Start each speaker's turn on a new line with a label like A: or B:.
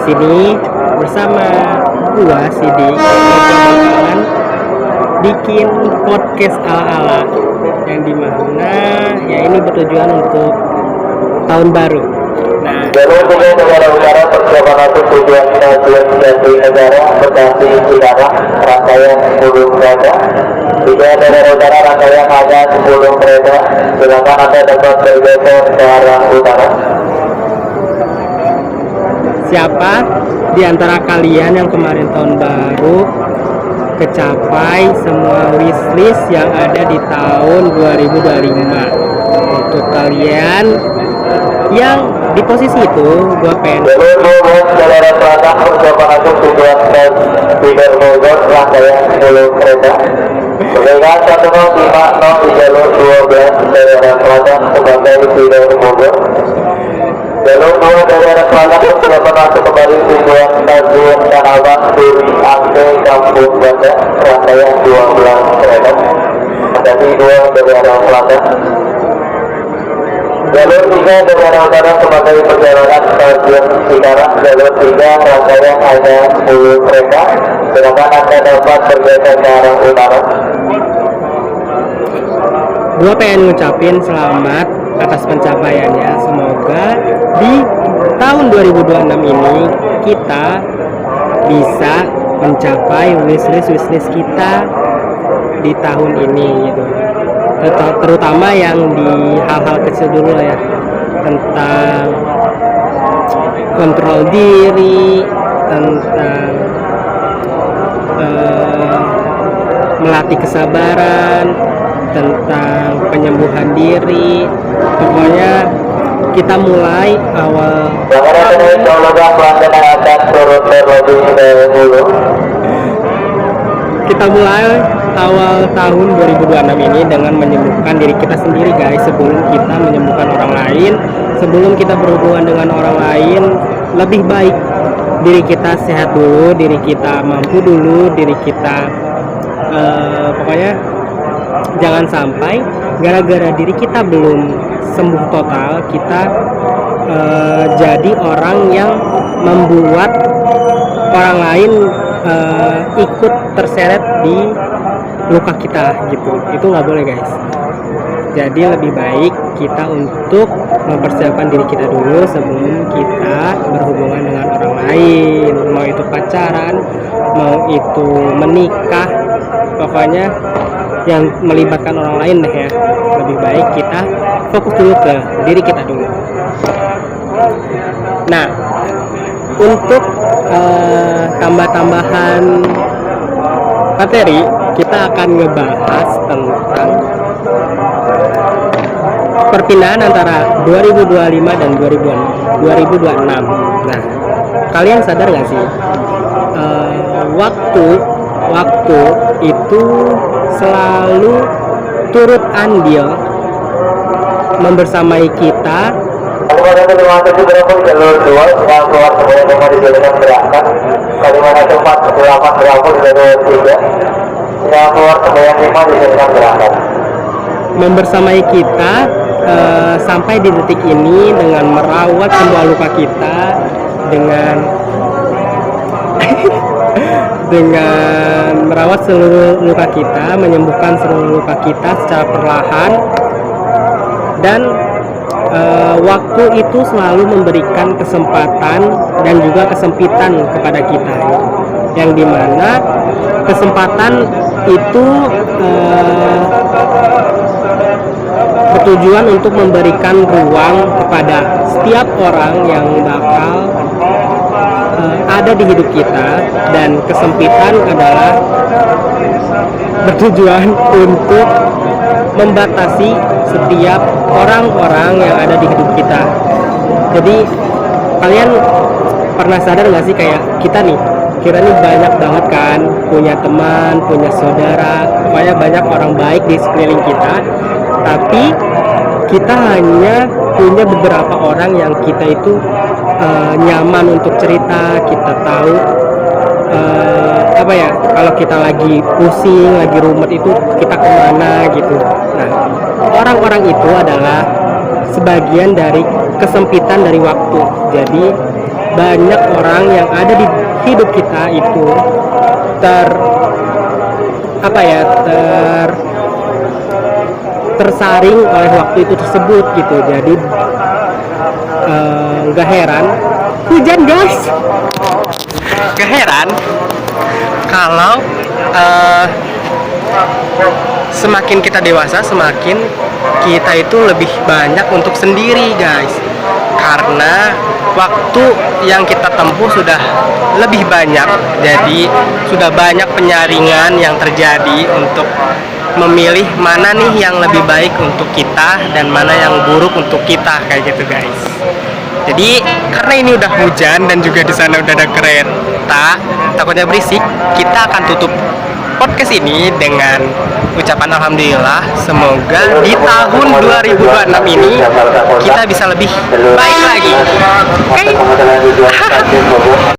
A: Sini bersama gua Sidik bakalan bikin podcast ala-ala yang dimana ya ini bertujuan untuk tahun baru. Nah,
B: jalur 3 negara utara persiapan untuk tujuan stasiun Jati Negara Bekasi Cikarang rangkaian 10 kereta. 3 negara utara rangkaian hanya 10 kereta. Silakan Anda dapat bergeser ke arah utara.
A: siapa di antara kalian yang kemarin tahun baru kecapai semua wishlist yang ada di tahun 2025? Untuk kalian yang di posisi itu, gua pengen
B: Jalur 12 Jalan Selatan persiapan untuk tujuan stasiun Bogor rangkaian 10 kereta. Perbaikan 1050 di jalur 12 Jalan Selatan sebagai Sidor Bogor. Jalur 2 dari arah selatan persiapan masuk kembali tujuan stasiun Tanah Abang Duri Angke Kampung Banda rangkaian 12 kereta. Hati-hati 2 dari arah selatan. Jalur 3 dari arah utara sebagai perjalanan stasiun Cikarang. Jalur 3 rangkaian hanya 10 kereta. Silakan Anda dapat bergeser ke arah utara.
A: Gua pengen ngucapin selamat atas pencapaiannya. Semoga di tahun 2026 ini kita bisa mencapai wishlist kita di tahun ini gitu. Terutama yang di hal-hal kecil dulu lah ya, tentang kontrol diri, tentang melatih kesabaran, tentang penyembuhan diri. Pokoknya kita mulai awal tahun 2026 ini dengan menyembuhkan diri kita sendiri guys, sebelum kita menyembuhkan orang lain, sebelum kita berhubungan dengan orang lain. Lebih baik diri kita sehat dulu, diri kita mampu dulu, diri kita pokoknya jangan sampai gara-gara diri kita belum sembuh total kita jadi orang yang membuat orang lain ikut terseret di luka kita gitu. Itu nggak boleh guys. Jadi lebih baik kita untuk mempersiapkan diri kita dulu sebelum kita berhubungan dengan orang lain, mau itu pacaran, mau itu menikah, pokoknya yang melibatkan orang lain deh ya. Lebih baik kita fokus dulu ke diri kita dulu. Nah, untuk tambah-tambahan materi, kita akan ngebahas tentang perpindahan antara 2025 dan 2026. Nah, kalian sadar gak sih waktu itu selalu turut andil membersamai kita.
B: Jalur 2 yang keluar kemudian yang dijadikan berangkat. Kalimantan 4 8 berlaku di jalur 3 yang keluar kemudian 5 dijadikan berangkat.
A: Membersamai kita sampai di detik ini dengan merawat semua luka kita, dengan merawat seluruh luka kita, menyembuhkan seluruh luka kita secara perlahan. Dan waktu itu selalu memberikan kesempatan dan juga kesempitan kepada kita, yang dimana kesempatan itu bertujuan untuk memberikan ruang kepada setiap orang yang bakal ada di hidup kita, dan kesempitan adalah bertujuan untuk membatasi setiap orang-orang yang ada di hidup kita. Jadi kalian pernah sadar nggak sih kayak kita nih banyak banget kan punya teman, punya saudara, pokoknya banyak orang baik di sekeliling kita, tapi kita hanya punya beberapa orang yang kita itu nyaman untuk cerita. Kita tahu kalau kita lagi pusing, lagi rumet itu kita kemana gitu. Nah, orang-orang itu adalah sebagian dari kesempitan dari waktu. Jadi banyak orang yang ada di hidup kita itu tersaring oleh waktu itu tersebut gitu. Jadi nggak heran hujan guys, nggak heran kalau semakin kita dewasa semakin kita itu lebih banyak untuk sendiri guys, karena waktu yang kita tempuh sudah lebih banyak, jadi sudah banyak penyaringan yang terjadi untuk memilih mana nih yang lebih baik untuk kita dan mana yang buruk untuk kita, kayak gitu guys. Jadi karena ini udah hujan dan juga di sana udah ada kereta, takutnya berisik, kita akan tutup podcast ini dengan ucapan alhamdulillah. Semoga di tahun 2026 ini kita bisa lebih baik lagi.